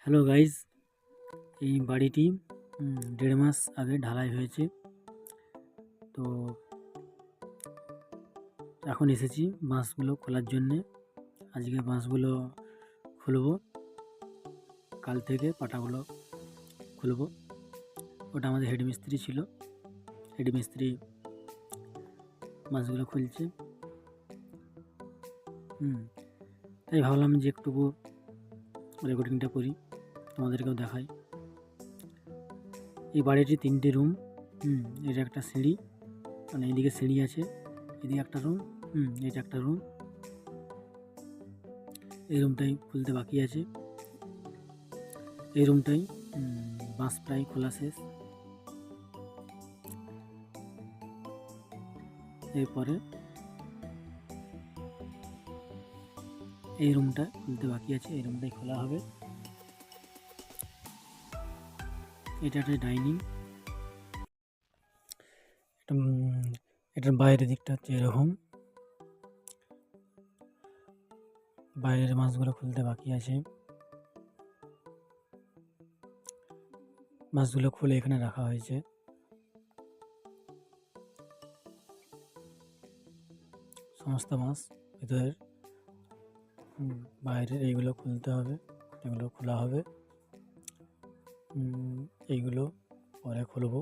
Hello guys, এই বাড়িটি 1.5 মাস আগে ঢালাই হয়েছে। তো এখন এসেছি বাঁশগুলো খোলার জন্যে। আজকে বাঁশগুলো খুলবো, কাল থেকে পাটাগুলো খুলবো। ওটা আমাদের হেড মিস্ত্রি ছিল, হেড মিস্ত্রি বাঁশগুলো খুলছে। তাই ভাবলাম যে একটুকু রেকর্ডিংটা করি, তোমাদেরকেও দেখাই। এই বাড়িটি 3টে রুম। এটা একটা সিঁড়ি, মানে এইদিকে সিঁড়ি আছে, এদিকে একটা রুম, এটা একটা রুম। এই রুমটাই খুলতে বাকি আছে। এই রুমটাই বাঁশ প্রায় খোলা শেষ। এরপরে এই রুমটা খুলতে বাকি আছে, এই রুমটাই খোলা হবে। এটা একটা ডাইনিং। এটার বাইরের দিকটা হচ্ছে এরকম। বাইরের মাছগুলো খুলতে বাকি আছে। মাছগুলো খুলে এখানে রাখা হয়েছে। সমস্ত মাছ ভিতরের, বাইরের এইগুলো খুলতে হবে, এগুলো খোলা হবে। এইগুলো পরে খুলবো।